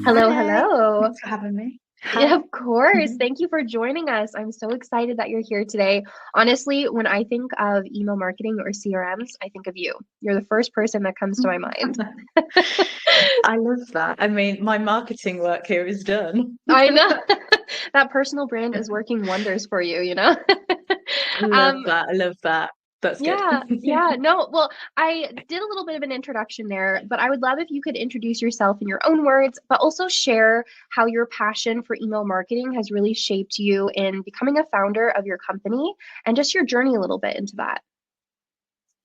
Hello, Hi, hello. thanks for having me. Yeah, Hi. of course. Thank you for joining us. I'm so excited that you're here today. Honestly, when I think of email marketing or CRMs, I think of you. You're the first person that comes to my mind. I love that. I mean, my marketing work here is done. I know that personal brand is working wonders for you, you know? I love Um, that. I love that. That's good. yeah, yeah. No, well, I did a little bit of an introduction there, but I would love if you could introduce yourself in your own words, but also share how your passion for email marketing has really shaped you in becoming a founder of your company and just your journey a little bit into that.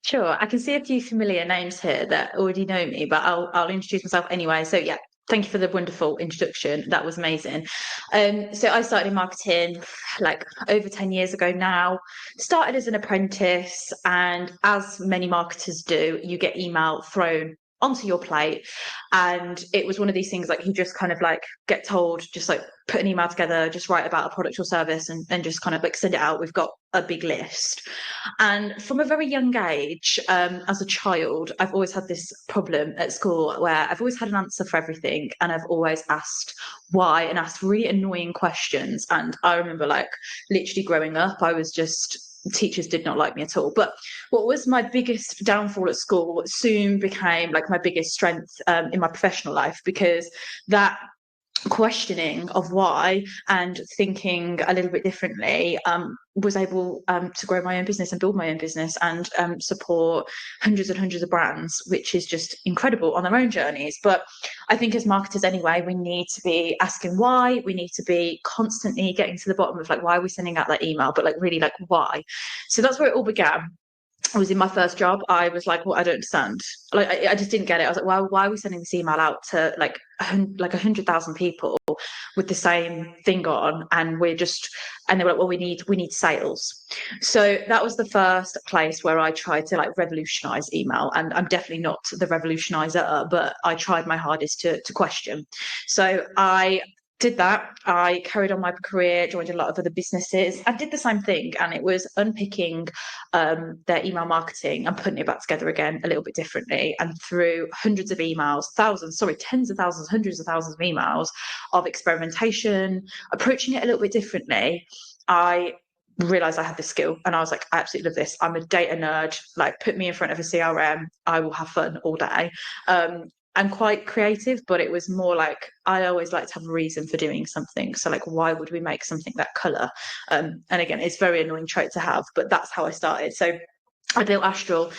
Sure. I can see a few familiar names here that already know me, but I'll introduce myself anyway. So yeah, thank you for the wonderful introduction. That was amazing. So I started in marketing like over 10 years ago now. Started as an apprentice, and as many marketers do, you get email thrown onto your plate. And it was one of these things like you just kind of like get told, just like put an email together, just write about a product or service and just kind of like send it out. We've got a big list. And from a very young age, as a child, I've always had this problem at school where I've always had an answer for everything, and I've always asked why and asked really annoying questions. And I remember, like, literally growing up, I was just teachers did not like me at all. But what was my biggest downfall at school soon became like my biggest strength in my professional life, because that questioning of why and thinking a little bit differently was able to grow my own business and build my own business and support hundreds and hundreds of brands, which is just incredible on their own journeys. But I think as marketers anyway, we need to be asking why. We need to be constantly getting to the bottom of like, why are we sending out that email, but like really like why. So that's where it all began. I was in my first job. I was like, well, I don't understand. Like, I just didn't get it. I was like, well, why are we sending this email out to like 100,000 people with the same thing on? And we're just, and they were like, well, we need sales. So that was the first place where I tried to like revolutionize email. And I'm definitely not the revolutionizer, but I tried my hardest to question. So I did that. I carried on my career, joined a lot of other businesses, and did the same thing. And it was unpicking their email marketing and putting it back together again a little bit differently. And through hundreds of emails, tens of thousands, hundreds of thousands of emails of experimentation, approaching it a little bit differently, I realized I had this skill, and I was like, I absolutely love this. I'm a data nerd. Like, put me in front of a CRM, I will have fun all day. I'm quite creative, but it was more like I always like to have a reason for doing something. So like, why would we make something that color? And again, it's a very annoying trait to have, but that's how I started. So I built Astral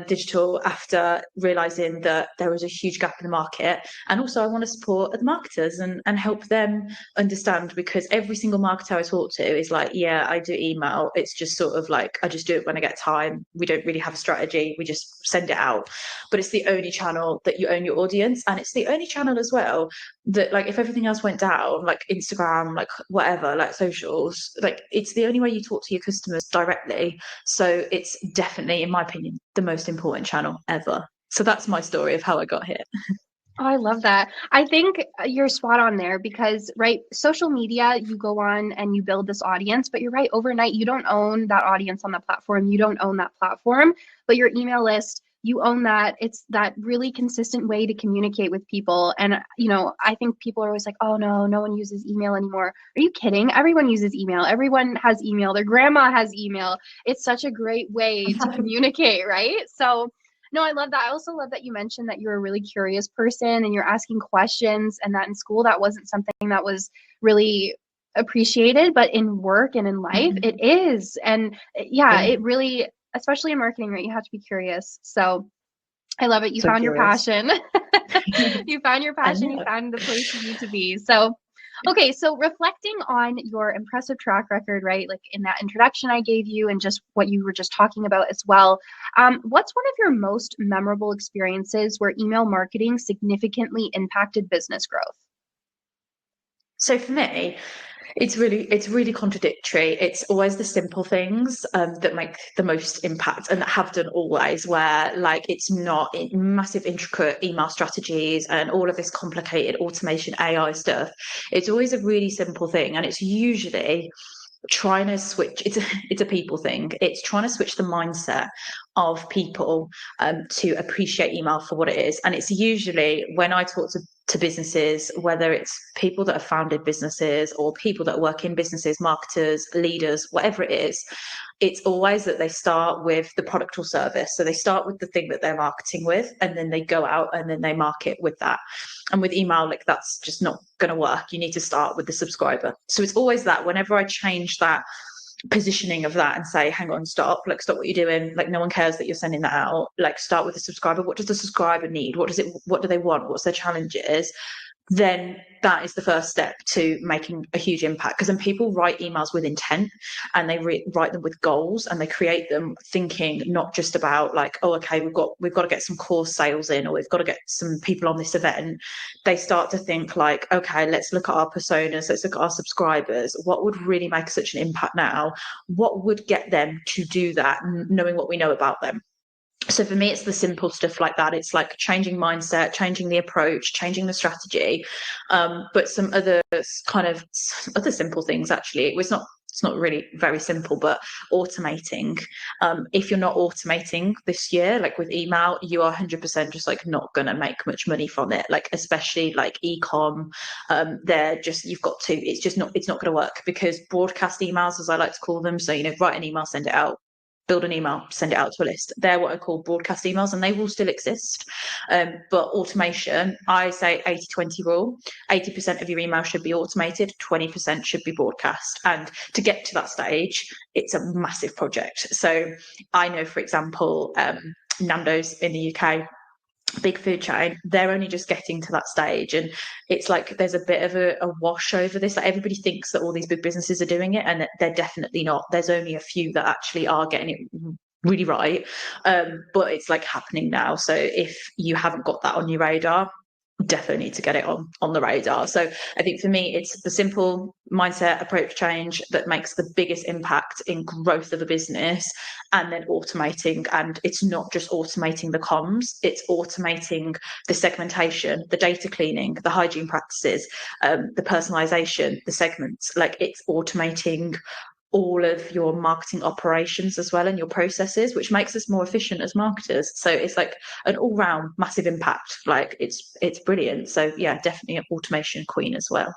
Digital after realizing that there was a huge gap in the market. And also I want to support the marketers and help them understand, because every single marketer I talk to is like, yeah, I do email. It's just sort of like, I just do it when I get time. We don't really have a strategy. We just send it out. But it's the only channel that you own your audience. And it's the only channel as well that, like, if everything else went down, like Instagram, like whatever, like socials, like it's the only way you talk to your customers directly. So it's definitely, in my opinion, the most important channel ever. So that's my story of how I got here. Oh, I love that. I think you're spot on there because, right, social media, you go on and you build this audience, but you're right, overnight, you don't own that audience on the platform. You don't own that platform, but your email list, you own that. It's that really consistent way to communicate with people. And, I think people are always like, oh, no, no one uses email anymore. Are you kidding? Everyone uses email. Everyone has email. Their grandma has email. It's such a great way to communicate, right? So, no, I love that. I also love that you mentioned that you're a really curious person and you're asking questions, and that in school that wasn't something that was really appreciated, but in work and in life it is. And yeah, Yeah, it really, especially in marketing, right? You have to be curious. So I love it. You so found your curious. passion. You found your I passion. You know. found the place you need to be. So, okay. So, reflecting on your impressive track record, right? Like in that introduction I gave you, and just what you were just talking about as well. What's one of your most memorable experiences where email marketing significantly impacted business growth? So for me, it's really contradictory. It's always the simple things that make the most impact and that have done always, where like it's not massive intricate email strategies and all of this complicated automation AI stuff. It's always a really simple thing, and it's usually trying to switch, it's a people thing. It's trying to switch the mindset of people to appreciate email for what it is. And it's usually when I talk to businesses, whether it's people that have founded businesses or people that work in businesses, marketers, leaders, whatever it is, it's always that they start with the product or service. So they start with the thing that they're marketing with, and then they go out and then they market with that. And with email, like, that's just not going to work. You need to start with the subscriber. So it's always that whenever I change that positioning of that and say, hang on, stop what you're doing, like, no one cares that you're sending that out, like, start with the subscriber. What does the subscriber need? What do they want? What's their challenges? Then that is the first step to making a huge impact. Because then people write emails with intent, and they write them with goals, and they create them thinking not just about like, oh, okay, we've got to get some course sales in, or we've got to get some people on this event. They start to think like, okay, let's look at our personas, let's look at our subscribers. What would really make such an impact now? What would get them to do that, knowing what we know about them? So for me, it's the simple stuff like that. It's like changing mindset, changing the approach, changing the strategy. But some other other simple things, actually, it's not really very simple, but automating. If you're not automating this year, like with email, you are 100% just like not going to make much money from it. Like, especially like e-com, it's not going to work, because broadcast emails, as I like to call them. So, write an email, send it out, build an email, send it out to a list. They're what I call broadcast emails, and they will still exist. But automation, I say 80-20 rule. 80% of your email should be automated, 20% should be broadcast. And to get to that stage, it's a massive project. So I know, for example, Nando's in the UK, big food chain, they're only just getting to that stage, and it's like there's a bit of a wash over this. Like, everybody thinks that all these big businesses are doing it, and they're definitely not. There's only a few that actually are getting it really right, but it's like happening now. So if you haven't got that on your radar, definitely need to get it on the radar. So I think for me, it's the simple mindset approach change that makes the biggest impact in growth of a business, and then automating. And it's not just automating the comms, it's automating the segmentation, the data cleaning, the hygiene practices, the personalization, the segments. Like, it's automating all of your marketing operations as well, and your processes, which makes us more efficient as marketers. So it's like an all-round massive impact. Like, it's brilliant. So yeah, definitely an automation queen as well.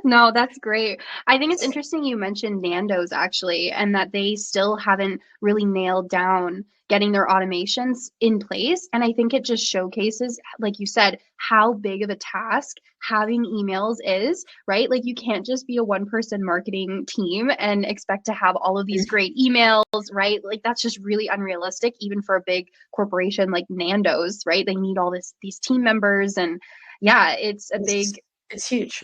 No, that's great. I think it's interesting you mentioned Nando's, actually, and that they still haven't really nailed down getting their automations in place. And I think it just showcases, like you said, how big of a task having emails is, right? Like, you can't just be a one-person marketing team and expect to have all of these great emails, right? Like, that's just really unrealistic, even for a big corporation like Nando's, right? They need all these team members, and yeah, it's a big, It's huge.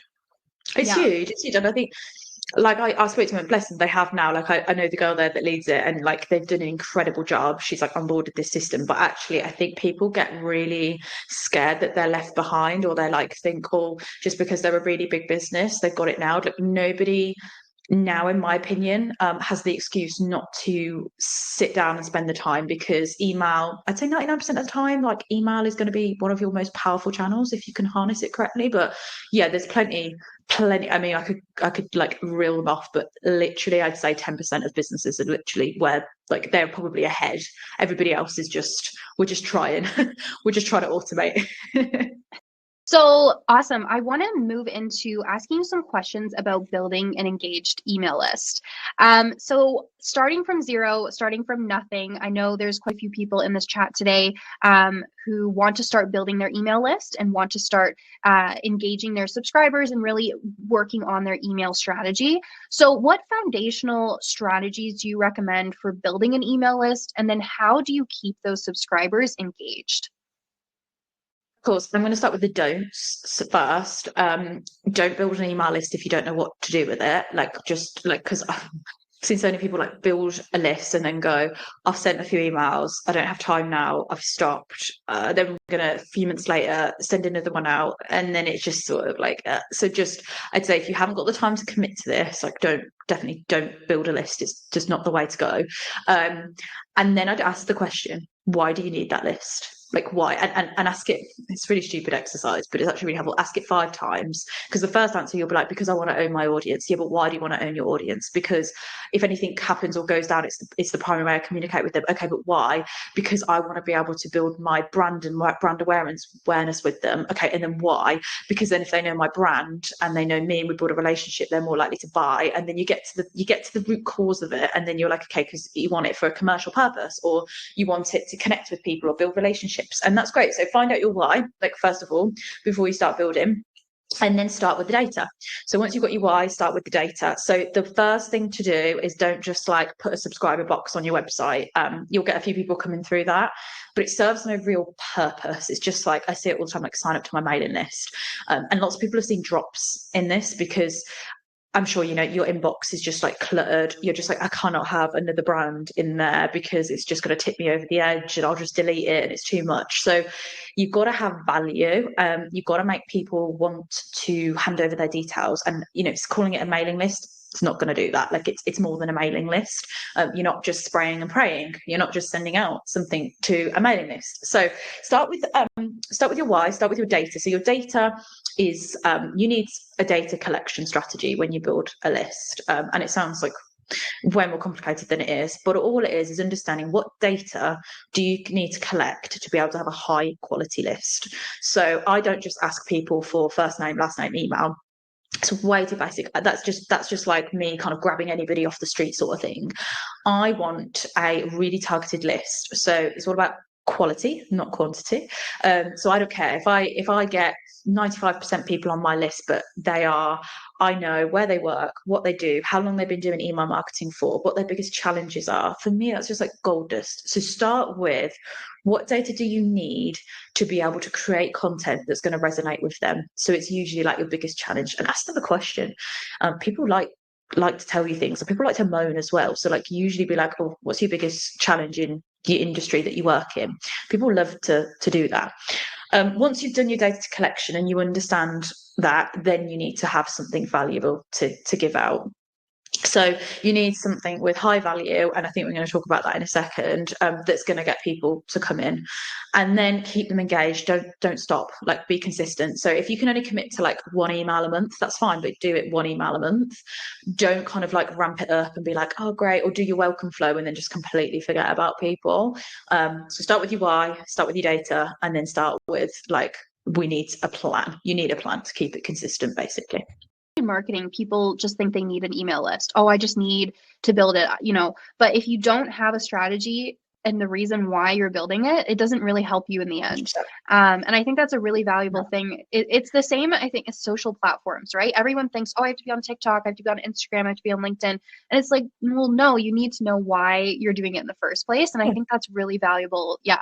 It's yeah. huge. It's huge. And I think, like, I spoke to them, and bless them, they have now, like, I know the girl there that leads it, and like, they've done an incredible job. She's like onboarded this system. But actually, I think people get really scared that they're left behind, or they're like, think, oh, just because they're a really big business, they've got it now. Like, nobody now, in my opinion, has the excuse not to sit down and spend the time, because email, I'd say 99% of the time, like, email is going to be one of your most powerful channels if you can harness it correctly. But yeah, there's plenty. I mean, I could like reel them off, but literally, I'd say 10% of businesses are literally where, like, they're probably ahead. Everybody else is we're just trying, we're just trying to automate. So awesome. I want to move into asking you some questions about building an engaged email list. So starting from zero, starting from nothing, I know there's quite a few people in this chat today who want to start building their email list and want to start engaging their subscribers and really working on their email strategy. So what foundational strategies do you recommend for building an email list? And then how do you keep those subscribers engaged? Course, I'm going to start with the don'ts first. Don't build an email list if you don't know what to do with it. Like, just like, because I've seen so many people like build a list and then go, I've sent a few emails, I don't have time now, I've stopped. Then we're gonna, a few months later, send another one out, and then it's just sort of like so just, I'd say, if you haven't got the time to commit to this, like, definitely don't build a list. It's just not the way to go. And then I'd ask the question, why do you need that list? like why, and ask it. It's a really stupid exercise, but it's actually really helpful. Ask it 5 times, because the first answer you'll be like, because I want to own my audience. Yeah, but why do you want to own your audience? Because if anything happens or goes down, it's the primary way I communicate with them. Okay, but why? Because I want to be able to build my brand and my brand awareness with them. Okay, and then why? Because then if they know my brand and they know me and we build a relationship, they're more likely to buy. And then you get to the root cause of it, and then you're like, okay, because you want it for a commercial purpose, or you want it to connect with people or build relationships, and that's great. So find out your why, like first of all, before you start building. And then start with the data. So once you've got your why, start with the data. So the first thing to do is don't just like put a subscriber box on your website. You'll get a few people coming through that, but it serves no real purpose. It's just like, I see it all the time, like sign up to my mailing list. And lots of people have seen drops in this, because I'm sure, you know, your inbox is just like cluttered. You're just like, I cannot have another brand in there because it's just going to tip me over the edge and I'll just delete it and it's too much. So you've got to have value. You've got to make people want to hand over their details. And, you know, it's calling it a mailing list. It's not going to do that. Like it's more than a mailing list. You're not just spraying and praying. You're not just sending out something to a mailing list. So start with your why, start with your data. So your data is, you need a data collection strategy when you build a list. And it sounds like way more complicated than it is, but all it is understanding what data do you need to collect to be able to have a high quality list. So I don't just ask people for first name, last name, email. It's way too basic. That's just like me kind of grabbing anybody off the street sort of thing. I want a really targeted list. So it's all about quality, not quantity. So I don't care if I get 95% people on my list, but I know where they work, what they do, how long they've been doing email marketing for, what their biggest challenges are. For me, that's just like gold dust. So start with, what data do you need to be able to create content that's going to resonate with them? So it's usually like your biggest challenge, and ask them a question. People like to tell you things, and people like to moan as well. So like usually be like, oh, what's your biggest challenge in your industry that you work in? People love to do that. Once you've done your data collection and you understand that, then you need to have something valuable to give out. So you need something with high value, and I think we're going to talk about that in a second, that's going to get people to come in, and then keep them engaged. Don't stop, like be consistent. So if you can only commit to like 1 email a month, that's fine, but do it 1 email a month. Don't kind of like ramp it up and be like, oh great, or do your welcome flow and then just completely forget about people. So start with your why, start with your data, and then start with like, we need a plan. You need a plan to keep it consistent, basically. In marketing, people just think they need an email list. Oh, I just need to build it, you know. But if you don't have a strategy and the reason why you're building it, it doesn't really help you in the end. And I think that's a really valuable thing. It's the same, I think, as social platforms, right? Everyone thinks, oh, I have to be on TikTok, I have to be on Instagram, I have to be on LinkedIn. And it's like, well, no, you need to know why you're doing it in the first place. And I think that's really valuable. Yeah.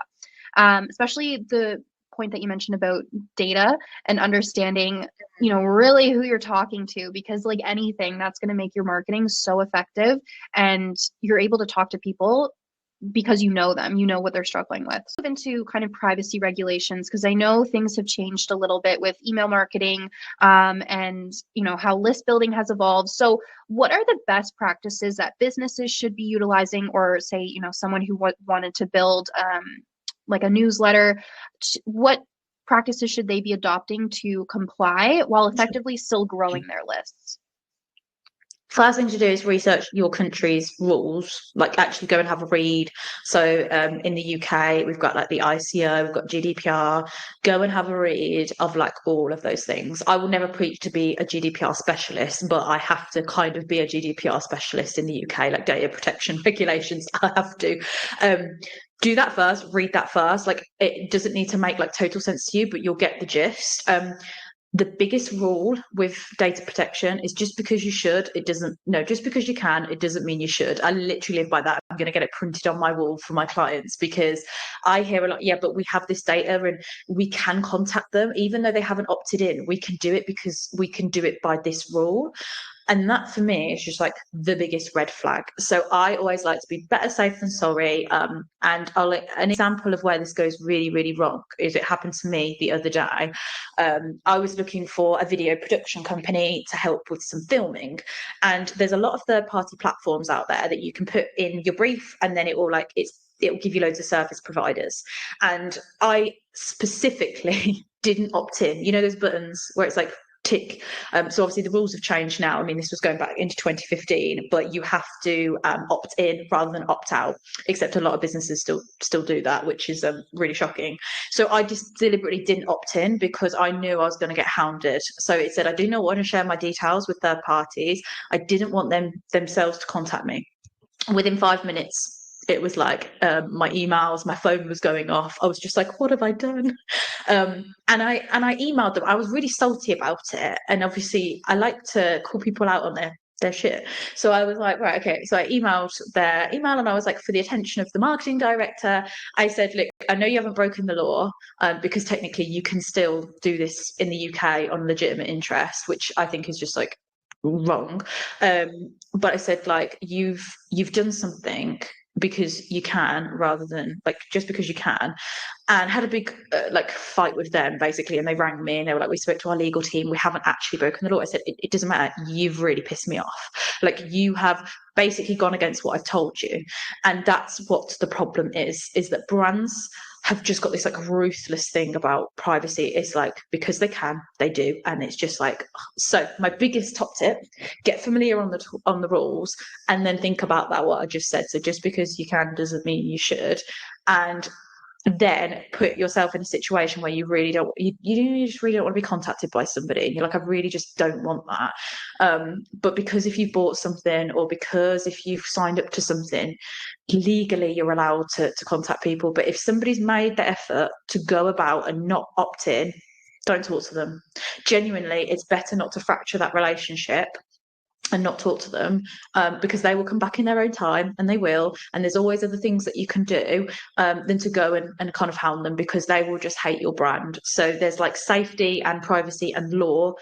Especially the point that you mentioned about data and understanding, you know, really who you're talking to, because like anything, that's going to make your marketing so effective, and you're able to talk to people because you know them, you know what they're struggling with. Move into kind of privacy regulations, because I know things have changed a little bit with email marketing, and you know how list building has evolved. So what are the best practices that businesses should be utilizing, or say, you know, someone who wanted to build like a newsletter, what practices should they be adopting to comply while effectively still growing their lists? First thing to do is research your country's rules, like actually go and have a read. So in the UK, we've got like the ICO, we've got GDPR. Go and have a read of like all of those things. I will never preach to be a GDPR specialist, but I have to kind of be a GDPR specialist in the UK, like data protection regulations. I have to. Do that first, read that first. Like it doesn't need to make like total sense to you, but you'll get the gist. The biggest rule with data protection is just because you should, just because you can, it doesn't mean you should. I literally live by that. I'm going to get it printed on my wall for my clients, because I hear a lot, yeah, but we have this data and we can contact them, even though they haven't opted in. We can do it because we can do it by this rule. And that for me is just like the biggest red flag. So I always like to be better safe than sorry. And an example of where this goes really, really wrong is it happened to me the other day. I was looking for a video production company to help with some filming. And there's a lot of third-party platforms out there that you can put in your brief, and then it will like, it's it will give you loads of service providers. And I specifically didn't opt in. You know those buttons where it's like tick. So obviously the rules have changed now. I mean, this was going back into 2015, but you have to opt in rather than opt out. Except a lot of businesses still do that, which is really shocking. So I just deliberately didn't opt in because I knew I was going to get hounded. So it said I do not want to share my details with third parties. I didn't want them themselves to contact me. Within 5 minutes, it was like my emails, my phone was going off. I was just like, what have I done? And I emailed them. I was really salty about it. And obviously I like to call people out on their shit. So I was like, right, okay. So I emailed their email and I was like, for the attention of the marketing director, I said, look, I know you haven't broken the law because technically you can still do this in the UK on legitimate interest, which I think is just like wrong. But I said, like, you've done something because you can rather than like just because you can, and had a big like fight with them basically. And they rang me and they were like, we spoke to our legal team, we haven't actually broken the law. I said, it doesn't matter, you've really pissed me off. Like, you have basically gone against what I've told you. And that's what the problem is that brands have just got this like ruthless thing about privacy. It's like, because they can, they do. And it's just like, so my biggest top tip, get familiar on the rules and then think about that, what I just said. So just because you can doesn't mean you should. And then put yourself in a situation where you really don't, you just really don't want to be contacted by somebody. And you're like, I really just don't want that. But because if you've bought something, or because if you've signed up to something, legally you're allowed to contact people. But if somebody's made the effort to go about and not opt in, don't talk to them. Genuinely, it's better not to fracture that relationship and not talk to them, because they will come back in their own time, and they will. And there's always other things that you can do than to go and kind of hound them, because they will just hate your brand. So there's like safety and privacy and law.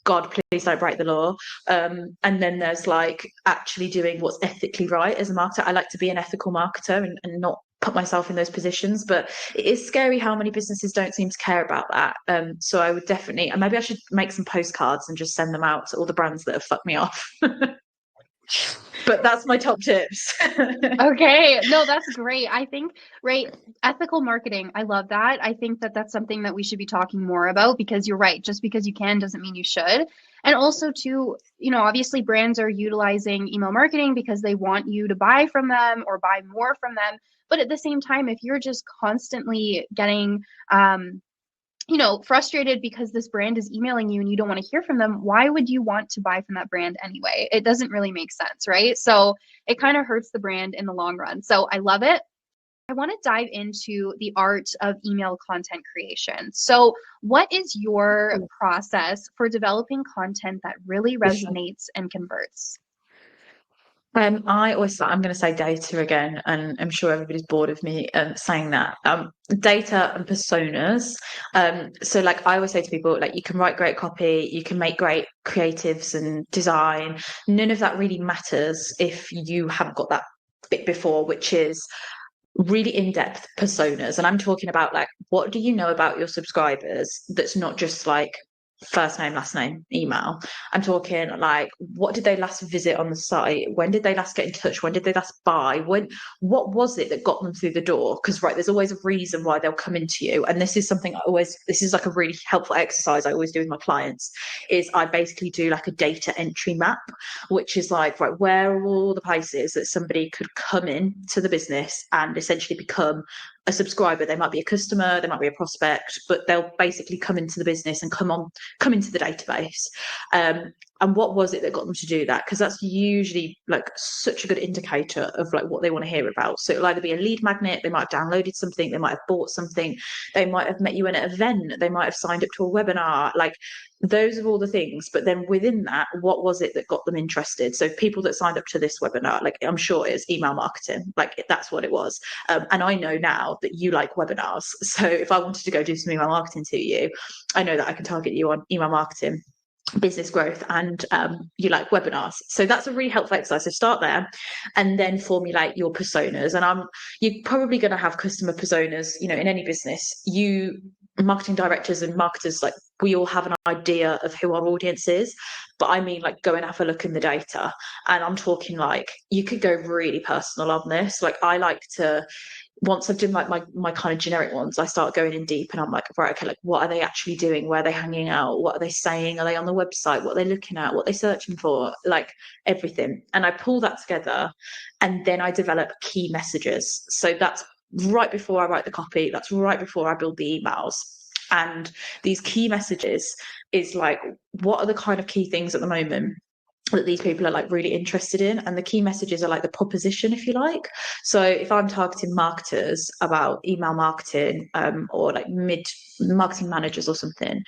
God, please don't break the law. And then there's like actually doing what's ethically right as a marketer. I like to be an ethical marketer and not put myself in those positions, but it is scary how many businesses don't seem to care about that. So I would definitely, and maybe I should make some postcards and just send them out to all the brands that have fucked me off. But that's my top tips. Okay, no, that's great. I think, right, ethical marketing, I love that. I think that that's something that we should be talking more about, because you're right, just because you can doesn't mean you should. And also too, obviously brands are utilizing email marketing because they want you to buy from them or buy more from them. But at the same time, if you're just constantly getting frustrated because this brand is emailing you and you don't want to hear from them, why would you want to buy from that brand anyway? It doesn't really make sense, right? So it kind of hurts the brand in the long run. So I love it. I want to dive into the art of email content creation. So what is your process for developing content that really resonates and converts? I always, I'm going to say data again, and I'm sure everybody's bored of me saying that. Data and personas. So like I always say to people, like, you can write great copy, you can make great creatives and design. None of that really matters if you haven't got that bit before, which is really in-depth personas. And I'm talking about, like, what do you know about your subscribers that's not just like first name, last name, email. I'm talking like, what did they last visit on the site? When did they last get in touch? When did they last buy? What was it that got them through the door? Because there's always a reason why they'll come into you. And this is something this is like a really helpful exercise I always do with my clients, is I basically do like a data entry map, which is like, right, where are all the places that somebody could come in to the business and essentially become a subscriber? They might be a customer, they might be a prospect, but they'll basically come into the business and come into the database. And what was it that got them to do that? Because that's usually like such a good indicator of like what they want to hear about. So it'll either be a lead magnet, they might have downloaded something, they might have bought something, they might have met you in an event, they might have signed up to a webinar. Like, those are all the things. But then within that, what was it that got them interested? So people that signed up to this webinar, like, I'm sure it's email marketing, like that's what it was. And I know now that you like webinars. So if I wanted to go do some email marketing to you, I know that I can target you on email marketing, business growth, and you like webinars. So that's a really helpful exercise. So start there and then formulate your personas. And you're probably going to have customer personas, in any business. Marketing directors and marketers, like, we all have an idea of who our audience is, but I mean, like, go and have a look in the data. And I'm talking like, you could go really personal on this. Like, I like to once I've done like my kind of generic ones, I start going in deep and I'm like, right, okay, like what are they actually doing? Where are they hanging out? What are they saying? Are they on the website? What are they looking at? What are they searching for? Like everything. And I pull that together and then I develop key messages. So that's right before I write the copy. That's right before I build the emails. And these key messages is like, what are the kind of key things at the moment that these people are like really interested in? And the key messages are like the proposition, if you like. So if I'm targeting marketers about email marketing, or like mid marketing managers or something,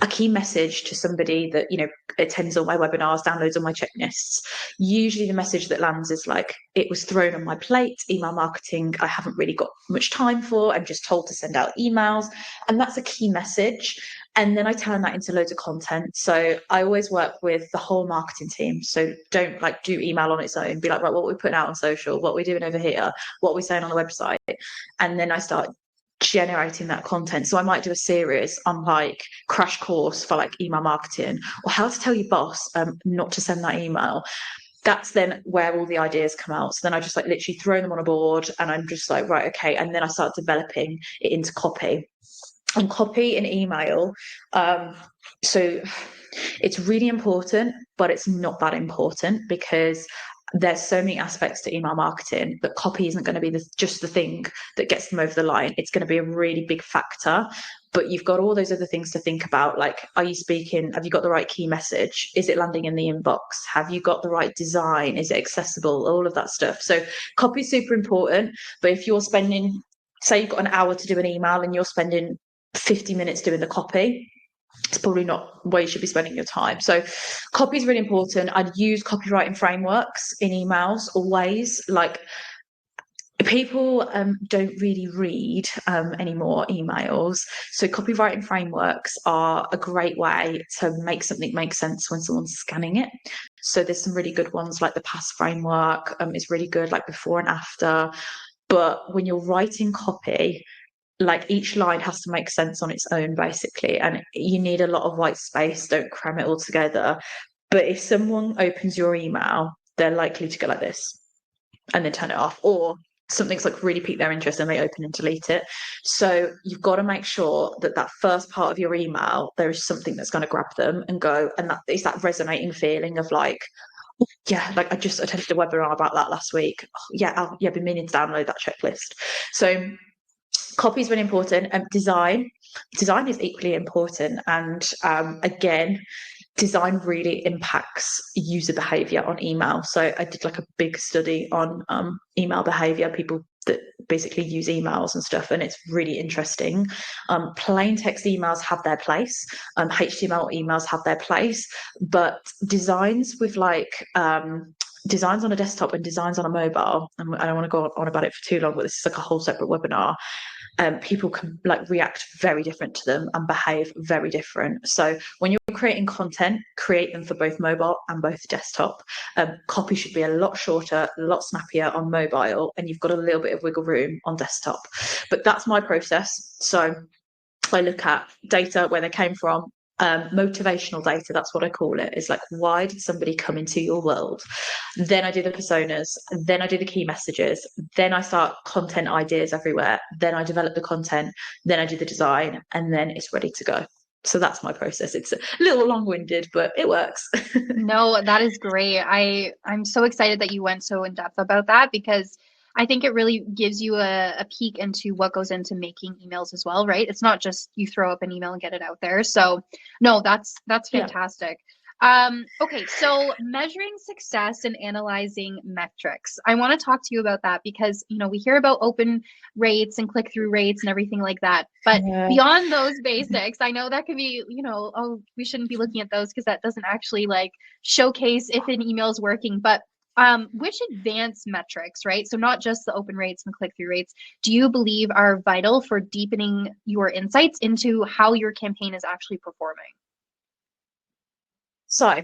a key message to somebody that, you know, attends all my webinars, downloads all my checklists, usually the message that lands is like, it was thrown on my plate, email marketing I haven't really got much time for, I'm just told to send out emails. And that's a key message. And then I turn that into loads of content. So I always work with the whole marketing team. So don't like do email on its own. Be like, right, what are we putting out on social? What are we doing over here? What are we saying on the website? And then I start generating that content. So I might do a series on like crash course for like email marketing, or how to tell your boss not to send that email. That's then where all the ideas come out. So then I just like literally throw them on a board and I'm just like, right, okay. And then I start developing it into copy. And copy and email, so it's really important, but it's not that important because there's so many aspects to email marketing that copy isn't going to be just the thing that gets them over the line. It's going to be a really big factor, but you've got all those other things to think about. Like, are you speaking? Have you got the right key message? Is it landing in the inbox? Have you got the right design? Is it accessible? All of that stuff. So copy is super important, but if you're spending, say you've got an hour to do an email and you're spending 50 minutes doing the copy, it's probably not where you should be spending your time. So copy is really important. I'd use copywriting frameworks in emails always. Like, people don't really read anymore emails. So copywriting frameworks are a great way to make something make sense when someone's scanning it. So there's some really good ones, like the PASS framework is really good, like before and after. But when you're writing copy, like each line has to make sense on its own, basically, and you need a lot of white space. Don't cram it all together. But if someone opens your email, they're likely to go like this and then turn it off, or something's like really piqued their interest and they open and delete it. So you've got to make sure that that first part of your email, there is something that's going to grab them and go, and that is that resonating feeling of like, yeah, like I just attended a webinar about that last week. Oh, yeah, I've been meaning to download that checklist. So copy is really important. Design is equally important. And again, design really impacts user behavior on email. So I did like a big study on email behavior, people that basically use emails and stuff, and it's really interesting. Plain text emails have their place, HTML emails have their place, but designs with like designs on a desktop and designs on a mobile, and I don't want to go on about it for too long, but this is like a whole separate webinar. People can like react very different to them and behave very different. So when you're creating content, create them for both mobile and both desktop. Copy should be a lot shorter, a lot snappier on mobile, and you've got a little bit of wiggle room on desktop. But that's my process. So I look at data, where they came from, motivational data, that's what I call it. Is like, why did somebody come into your world? Then I do the personas, then I do the key messages, then I start content ideas everywhere, then I develop the content, then I do the design, and then it's ready to go. So that's my process. It's a little long-winded, but it works. No, that is great. I'm so excited that you went so in depth about that, because I think it really gives you a peek into what goes into making emails as well, right? It's not just you throw up an email and get it out there. So no, that's Yeah. fantastic. Okay, so measuring success and analyzing metrics. I want to talk to you about that because, you know, we hear about open rates and click-through rates and everything like that. But Yeah. beyond those basics, I know that could be, you know, oh, we shouldn't be looking at those because that doesn't actually like showcase if an email is working. But which advanced metrics, right? So not just the open rates and click-through rates, do you believe are vital for deepening your insights into how your campaign is actually performing? So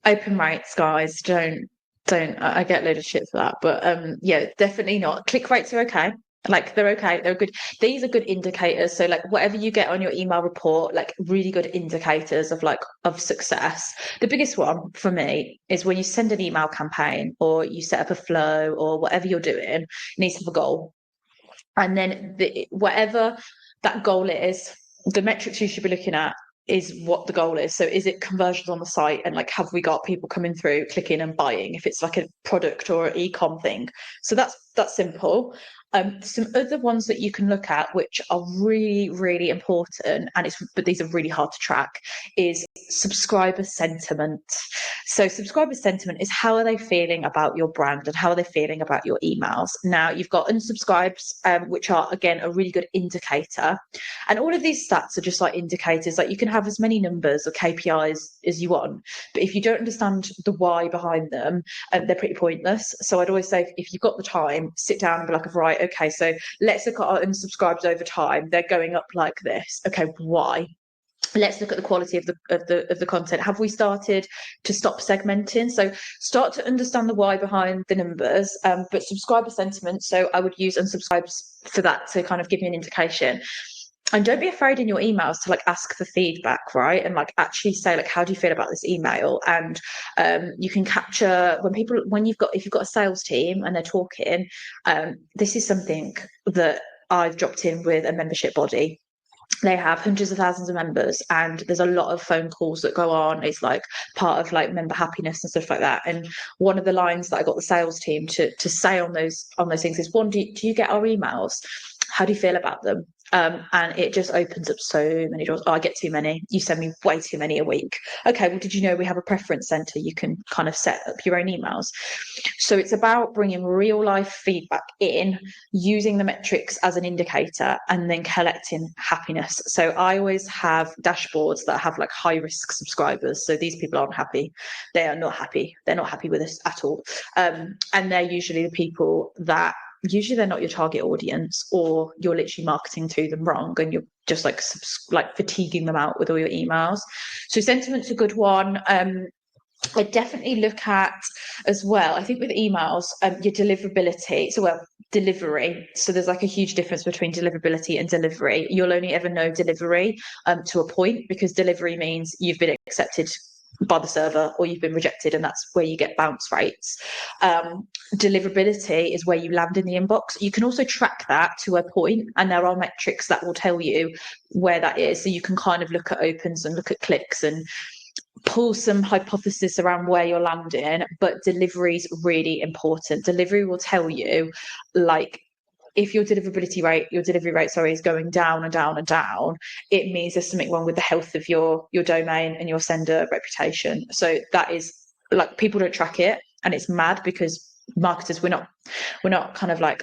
open rates, guys, don't I get a load of shit for that, but yeah, definitely not. Click rates are okay. Like, they're okay, they're good. These are good indicators. So like whatever you get on your email report, like really good indicators of like of success. The biggest one for me is when you send an email campaign or you set up a flow or whatever you're doing, it needs to have a goal. And then whatever that goal is, the metrics you should be looking at is what the goal is. So is it conversions on the site, and like have we got people coming through, clicking and buying, if it's like a product or an e-com thing. So that's simple. Some other ones that you can look at, which are really, really important, but these are really hard to track, is subscriber sentiment. So subscriber sentiment is how are they feeling about your brand and how are they feeling about your emails. Now you've got unsubscribes, which are again a really good indicator. And all of these stats are just like indicators. Like you can have as many numbers or KPIs as you want, but if you don't understand the why behind them, they're pretty pointless. So I'd always say, if you've got the time, sit down and be like, right, okay, so let's look at our unsubscribes over time. They're going up like this. Okay, why? Let's look at the quality of the content. Have we started to stop segmenting? So start to understand the why behind the numbers, but subscriber sentiment. So I would use unsubscribes for that to kind of give me an indication. And don't be afraid in your emails to like ask for feedback, right? And like actually say like, how do you feel about this email? And you can capture if you've got a sales team and they're talking, this is something that I've dropped in with a membership body. They have hundreds of thousands of members, and there's a lot of phone calls that go on. It's like part of like member happiness and stuff like that. And one of the lines that I got the sales team to say on those things is, one, do you get our emails? How do you feel about them? And it just opens up so many doors. Oh, I get too many. You send me way too many a week. Okay, well, did you know we have a preference center? You can kind of set up your own emails. So it's about bringing real life feedback in, using the metrics as an indicator, and then collecting happiness. So I always have dashboards that have like high risk subscribers. So these people aren't happy. They are not happy. They're not happy with us at all. And they're usually the people that usually they're not your target audience, or you're literally marketing to them wrong and you're just like fatiguing them out with all your emails. So sentiment's a good one. I definitely look at as well, I think with emails, your deliverability. Delivery. So there's like a huge difference between deliverability and delivery. You'll only ever know delivery to a point, because delivery means you've been accepted by the server or you've been rejected, and that's where you get bounce rates. Deliverability is where you land in the inbox. You can also track that to a point, and there are metrics that will tell you where that is. So you can kind of look at opens and look at clicks and pull some hypothesis around where you're landing. But delivery is really important. Delivery will tell you, like, if your delivery rate is going down and down and down, it means there's something wrong with the health of your domain and your sender reputation. So that is like, people don't track it, and it's mad, because marketers, we're not kind of like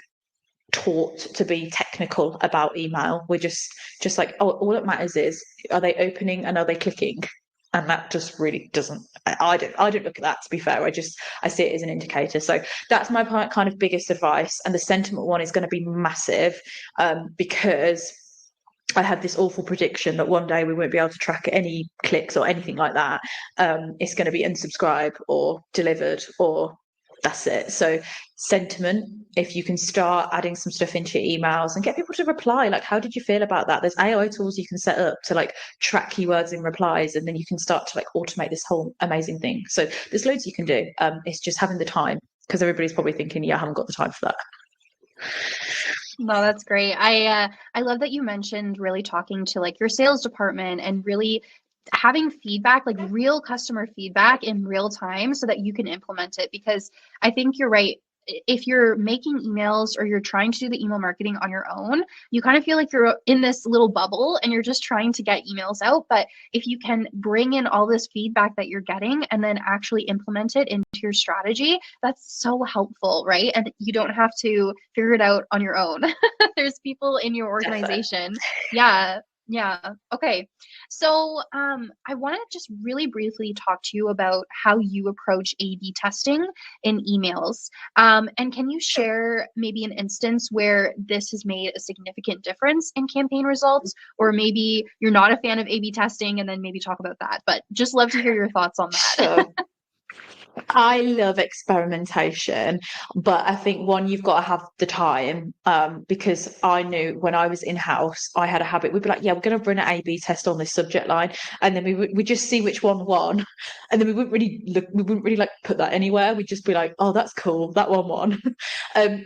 taught to be technical about email. We're just like, oh, all that matters is, are they opening and are they clicking? And that just really doesn't, I don't look at that, to be fair. I see it as an indicator. So that's my kind of biggest advice. And the sentiment one is going to be massive, because I had this awful prediction that one day we won't be able to track any clicks or anything like that. It's going to be unsubscribe or delivered, or that's it. So sentiment, if you can start adding some stuff into your emails and get people to reply, like, how did you feel about that? There's AI tools you can set up to like track keywords in replies, and then you can start to like automate this whole amazing thing. So there's loads you can do. It's just having the time, because everybody's probably thinking, yeah, I haven't got the time for that. No, that's great. I love that you mentioned really talking to like your sales department and really having feedback, like real customer feedback in real time, so that you can implement it. Because I think you're right. If you're making emails or you're trying to do the email marketing on your own, you kind of feel like you're in this little bubble and you're just trying to get emails out. But if you can bring in all this feedback that you're getting and then actually implement it into your strategy, that's so helpful, right? And you don't have to figure it out on your own. There's people in your organization. Yeah. Yeah. Okay. So I want to just really briefly talk to you about how you approach A/B testing in emails. And can you share maybe an instance where this has made a significant difference in campaign results? Or maybe you're not a fan of A/B testing, and then maybe talk about that. But just love to hear your thoughts on that. Sure. I love experimentation, but I think one, you've got to have the time, because I knew when I was in house, I had a habit. We'd be like, yeah, we're going to run an A/B test on this subject line, and then we just see which one won, and then we wouldn't really look, we wouldn't really like put that anywhere. We'd just be like, oh, that's cool, that one won.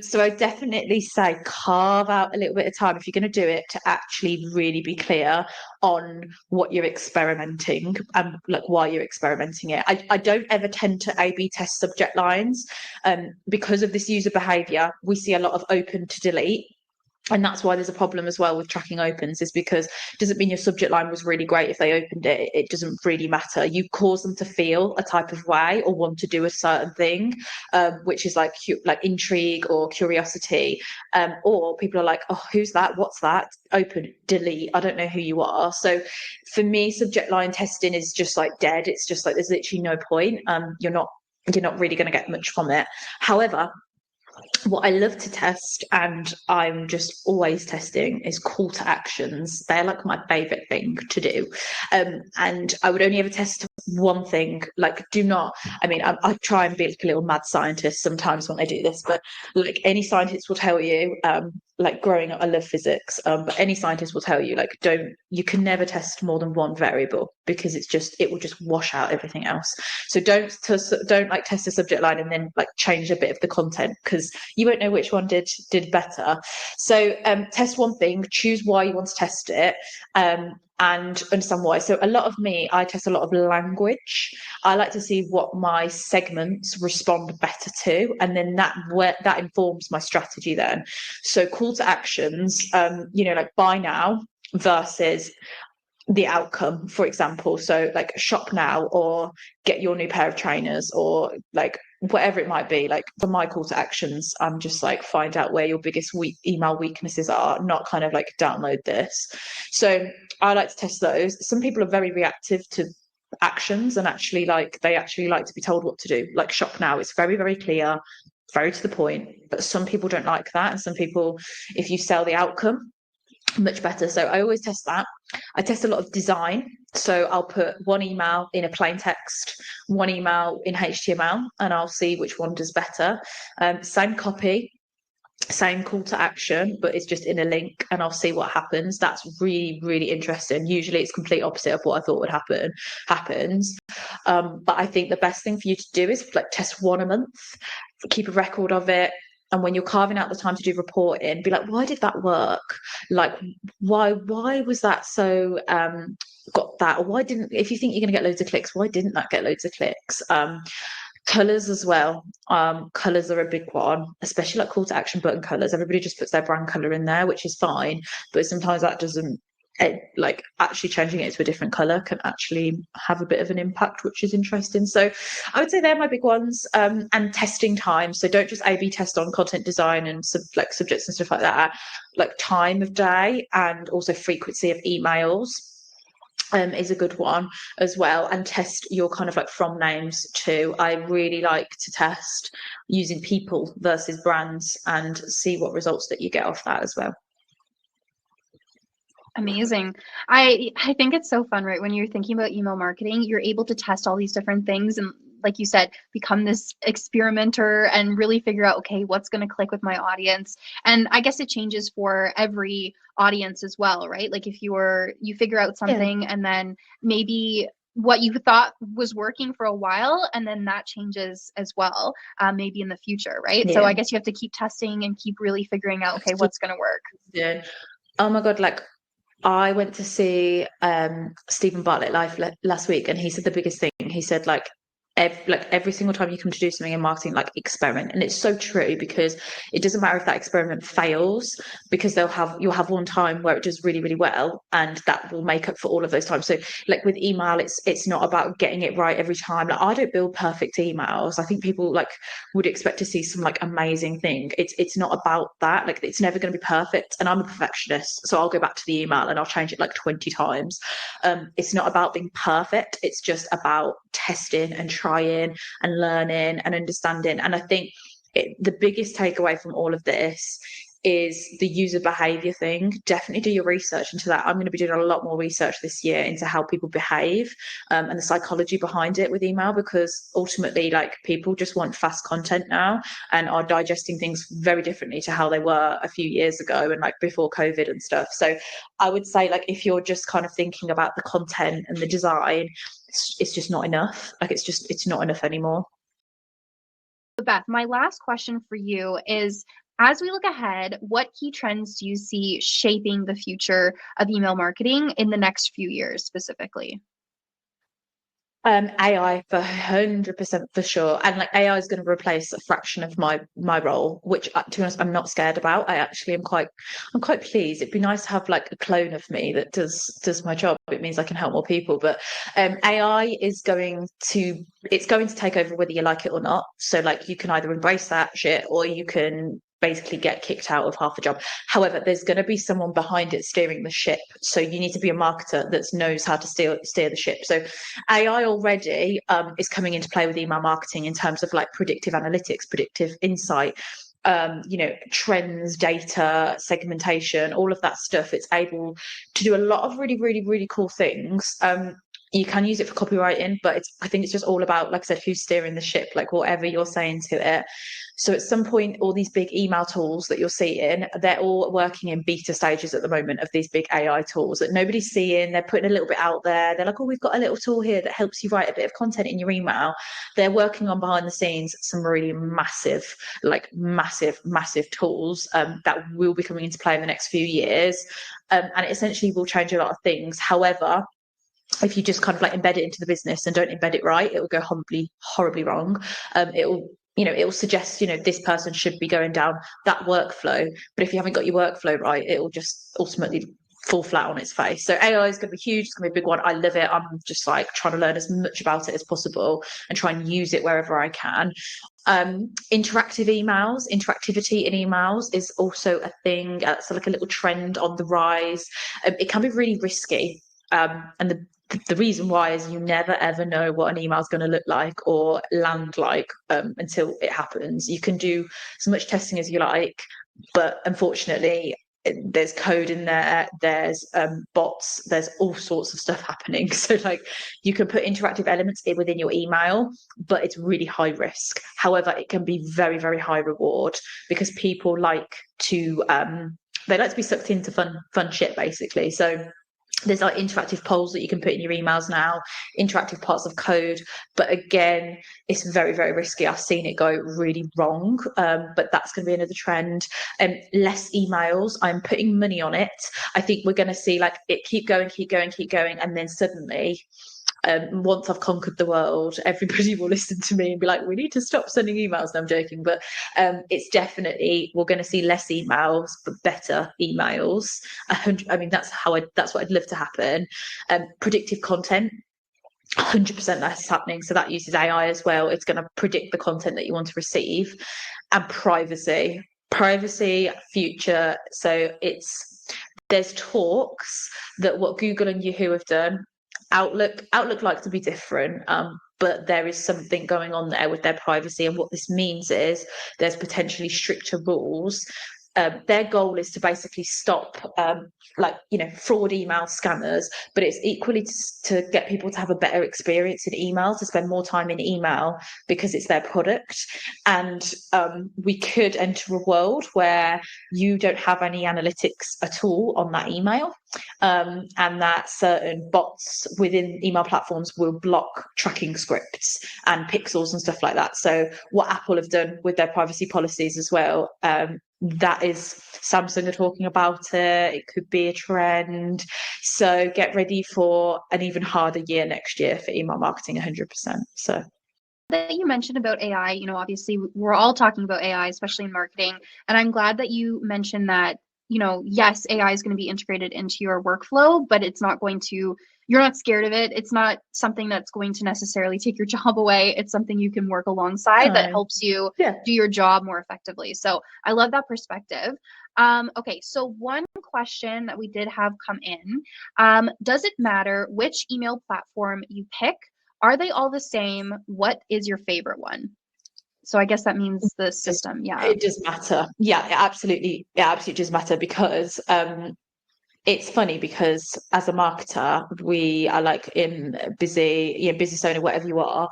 So I definitely say carve out a little bit of time if you're going to do it to actually really be clear on what you're experimenting and like why you're experimenting it. I don't ever tend to A/B test subject lines, because of this user behavior. We see a lot of open to delete. And that's why there's a problem as well with tracking opens, is because it doesn't mean your subject line was really great if they opened it. It doesn't really matter. You cause them to feel a type of way or want to do a certain thing, which is like intrigue or curiosity, or people are like, oh, who's that? What's that? Open, delete. I don't know who you are. So for me, subject line testing is just like dead. It's just like there's literally no point. You're not really going to get much from it. However, what I love to test, and I'm just always testing, is call to actions. They're like my favorite thing to do. And I would only ever test one thing. Like, do not, I mean, I try and be like a little mad scientist sometimes when I do this, but like any scientist will tell you, like growing up, I love physics, but any scientist will tell you, like, you can never test more than one variable, because it will just wash out everything else. So don't like test a subject line and then like change a bit of the content, because you won't know which one did better. So test one thing, choose why you want to test it, and understand why. So I test a lot of language. I like to see what my segments respond better to, and then that informs my strategy then. So call to actions, like buy now versus the outcome, for example. So like shop now, or get your new pair of trainers, or like whatever it might be. Like for my call to actions, I'm just like, find out where your biggest email weaknesses are, not kind of like download this. So I like to test those. Some people are very reactive to actions, and they actually like to be told what to do. Like shop now, it's very, very clear, very to the point. But some people don't like that, and some people, if you sell the outcome, much better. So I always test that. I test a lot of design. So I'll put one email in a plain text, one email in HTML, and I'll see which one does better. Same copy, same call to action, but it's just in a link, and I'll see what happens. That's really, really interesting. Usually it's complete opposite of what I thought would happens. But I think the best thing for you to do is like test one a month, keep a record of it. And when you're carving out the time to do reporting, be like, why did that work? Like, why was that so got that? Or why didn't, if you think you're going to get loads of clicks, why didn't that get loads of clicks? Colors as well. Colors are a big one, especially like call to action button colors. Everybody just puts their brand color in there, which is fine, but sometimes that doesn't, like actually changing it to a different color can actually have a bit of an impact, which is interesting. So I would say they're my big ones. And testing time. So don't just A/B test on content design and subjects and stuff like that. Like time of day and also frequency of emails is a good one as well. And test your kind of like from names too. I really like to test using people versus brands and see what results that you get off that as well. Amazing. I think it's so fun, right? When you're thinking about email marketing, you're able to test all these different things and, like you said, become this experimenter and really figure out, okay, what's going to click with my audience. And I guess it changes for every audience as well, right? Like if you figure out something and then maybe what you thought was working for a while, and then that changes as well, maybe in the future, right? So I guess you have to keep testing and keep really figuring out, okay, what's going to work. Yeah. Oh my God, like I went to see Stephen Bartlett live last week, and he said the biggest thing. He said every single time you come to do something in marketing, like experiment. And it's so true, because it doesn't matter if that experiment fails, because you'll have one time where it does really, really well, and that will make up for all of those times. So like with email, it's not about getting it right every time. Like I don't build perfect emails. I think people like would expect to see some like amazing thing. It's not about that. Like it's never going to be perfect, and I'm a perfectionist, so I'll go back to the email and I'll change it like 20 times. It's not about being perfect. It's just about testing and trying and learning and understanding. And I think the biggest takeaway from all of this is the user behavior thing. Definitely do your research into that. I'm going to be doing a lot more research this year into how people behave, and the psychology behind it with email, because ultimately, like, people just want fast content now and are digesting things very differently to how they were a few years ago and like before COVID and stuff. So I would say, like, if you're just kind of thinking about the content and the design, it's just not enough. Like, it's not enough anymore. Beth, my last question for you is, as we look ahead, what key trends do you see shaping the future of email marketing in the next few years specifically? AI for 100% for sure, and like AI is going to replace a fraction of my role, which, to be honest, I'm not scared about. I'm quite pleased. It'd be nice to have like a clone of me that does my job. It means I can help more people. But AI is going to take over whether you like it or not. So like, you can either embrace that shit or you can basically get kicked out of half a job. However, there's going to be someone behind it steering the ship. So you need to be a marketer that knows how to steer the ship. So AI already is coming into play with email marketing in terms of like predictive analytics, predictive insight, trends, data, segmentation, all of that stuff. It's able to do a lot of really, really, really cool things. You can use it for copywriting, but I think it's just all about, like I said, who's steering the ship, like whatever you're saying to it. So at some point, all these big email tools that you're seeing, they're all working in beta stages at the moment of these big AI tools that nobody's seeing. They're putting a little bit out there. They're like, oh, we've got a little tool here that helps you write a bit of content in your email. They're working on behind the scenes some really massive, massive tools that will be coming into play in the next few years. And it essentially will change a lot of things. However, if you just kind of like embed it into the business and don't embed it right, it will go horribly wrong. It will suggest, this person should be going down that workflow, but if you haven't got your workflow right, it will just ultimately fall flat on its face. So AI is going to be huge. It's going to be a big one. I love it. I'm just like trying to learn as much about it as possible and try and use it wherever I can. Interactivity in emails is also a thing. It's like a little trend on the rise. It can be really risky. And the reason why is you never ever know what an email is going to look like or land like until it happens. You can do as much testing as you like, but unfortunately, there's code in there, there's bots, there's all sorts of stuff happening. So like, you can put interactive elements within your email, but it's really high risk. However, it can be very, very high reward, because people like to be sucked into fun shit, basically. So there's like interactive polls that you can put in your emails now, interactive parts of code. But again, it's very, very risky. I've seen it go really wrong. But that's going to be another trend. Less emails. I'm putting money on it. I think we're going to see like it keep going. And then suddenly, once I've conquered the world, everybody will listen to me and be like, we need to stop sending emails. No, I'm joking. But it's definitely, we're going to see less emails, but better emails. That's what I'd love to happen. Predictive content. 100% that's happening. So that uses AI as well. It's going to predict the content that you want to receive. And privacy future. So there's talks that what Google and Yahoo have done, Outlook likes to be different, but there is something going on there with their privacy. And what this means is there's potentially stricter rules. Their goal is to basically stop fraud email scammers, but it's equally to get people to have a better experience in email, to spend more time in email because it's their product. And we could enter a world where you don't have any analytics at all on that email, and that certain bots within email platforms will block tracking scripts and pixels and stuff like that. So what Apple have done with their privacy policies as well, that is, Samsung are talking about it. It could be a trend. So get ready for an even harder year next year for email marketing, 100%. So that you mentioned about AI, obviously we're all talking about AI, especially in marketing. And I'm glad that you mentioned that, yes, AI is going to be integrated into your workflow, but you're not scared of it. It's not something that's going to necessarily take your job away. It's something you can work alongside that helps you do your job more effectively. So I love that perspective. Okay, so one question that we did have come in, does it matter which email platform you pick? Are they all the same? What is your favorite one? So I guess that means the system. Yeah. It does matter. Yeah, it absolutely does matter because it's funny because as a marketer, we are like in busy, business owner, whatever you are,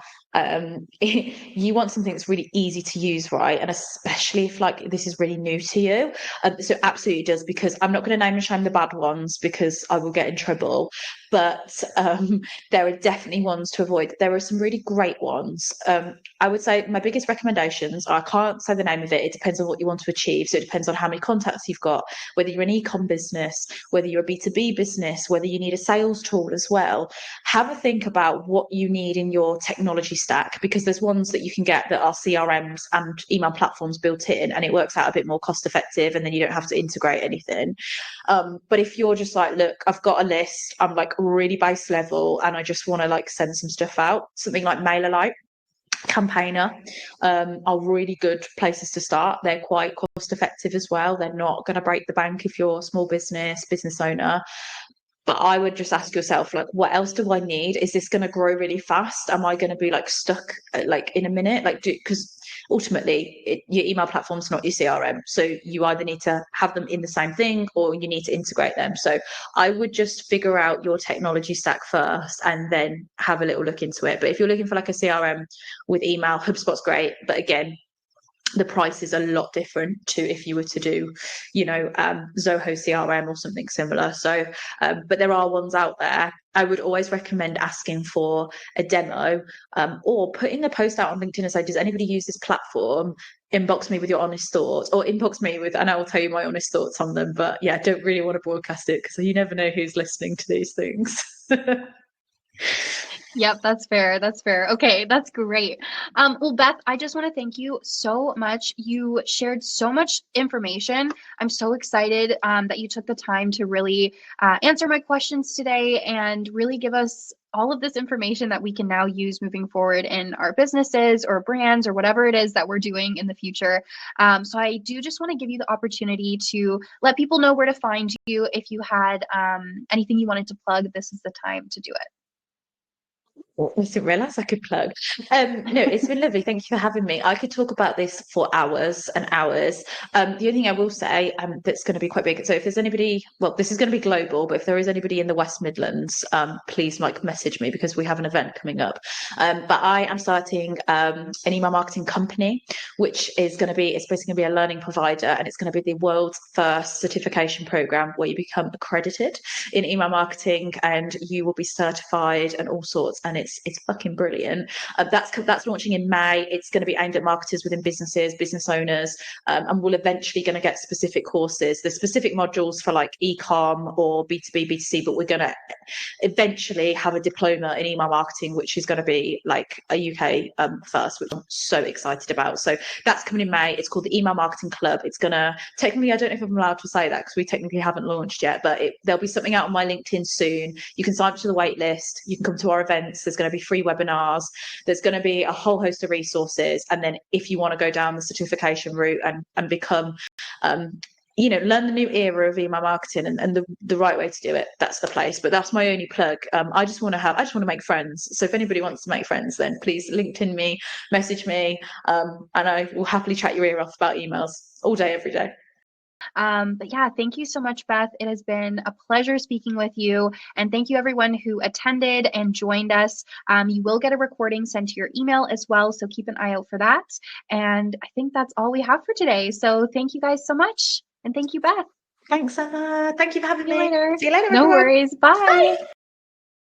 you want something that's really easy to use, right? And especially if like this is really new to you. So absolutely does, because I'm not going to name and shame the bad ones because I will get in trouble. But there are definitely ones to avoid. There are some really great ones. I would say my biggest recommendations, I can't say the name of it. It depends on what you want to achieve. So it depends on how many contacts you've got, whether you're an e-com business, whether you're a B2B business, whether you need a sales tool as well. Have a think about what you need in your technology stack, because there's ones that you can get that are CRMs and email platforms built in, and it works out a bit more cost effective, and then you don't have to integrate anything. But if you're just like, look, I've got a list, I'm like really base level, and I just want to like send some stuff out, something like MailerLite, Campaigner are really good places to start. They're quite cost effective as well. They're not going to break the bank if you're a small business owner. But I would just ask yourself, like, what else do I need? Is this going to grow really fast? Am I going to be like stuck like in a minute? Like, because ultimately your email platform's not your CRM. So you either need to have them in the same thing or you need to integrate them. So I would just figure out your technology stack first and then have a little look into it. But if you're looking for like a CRM with email, HubSpot's great. But again, the price is a lot different to if you were to do, Zoho CRM or something similar. So, but there are ones out there. I would always recommend asking for a demo, or putting a post out on LinkedIn and say, does anybody use this platform? Inbox me with your honest thoughts, or inbox me with, and I will tell you my honest thoughts on them. But yeah, I don't really want to broadcast it because you never know who's listening to these things. Yep, that's fair. That's fair. Okay, that's great. Well, Beth, I just want to thank you so much. You shared so much information. I'm so excited that you took the time to really answer my questions today and really give us all of this information that we can now use moving forward in our businesses or brands or whatever it is that we're doing in the future. So I do just want to give you the opportunity to let people know where to find you. If you had anything you wanted to plug, this is the time to do it. I didn't realise I could plug. No, it's been lovely. Thank you for having me. I could talk about this for hours and hours. The only thing I will say that's going to be quite big. So if there's anybody, well, this is going to be global, but if there is anybody in the West Midlands, please like message me because we have an event coming up. But I am starting an email marketing company, which is going to be, it's basically going to be a learning provider, and it's going to be the world's first certification program where you become accredited in email marketing and you will be certified and all sorts. And it's fucking brilliant. That's launching in May. It's going to be aimed at marketers within businesses, business owners, and we'll eventually going to get specific courses. There's specific modules for like e-com or B2B, B2C, but we're going to eventually have a diploma in email marketing, which is going to be like a UK first, which I'm so excited about. So that's coming in May. It's called the Email Marketing Club. It's going to, technically, I don't know if I'm allowed to say that because we technically haven't launched yet, but there'll be something out on my LinkedIn soon. You can sign up to the wait list. You can come to our events. There's going to be free webinars. There's going to be a whole host of resources. And then if you want to go down the certification route and become, learn the new era of email marketing and the right way to do it, that's the place. But that's my only plug. I just want to make friends. So if anybody wants to make friends, then please LinkedIn me, message me, and I will happily chat your ear off about emails all day, every day. But yeah, thank you so much, Beth. It has been a pleasure speaking with you. And thank you everyone who attended and joined us. You will get a recording sent to your email as well, so keep an eye out for that. And I think that's all we have for today. So thank you guys so much. And thank you, Beth. Thanks, Emma. Thank you for having See you me. later. See you later, No everyone. worries. Bye. Bye.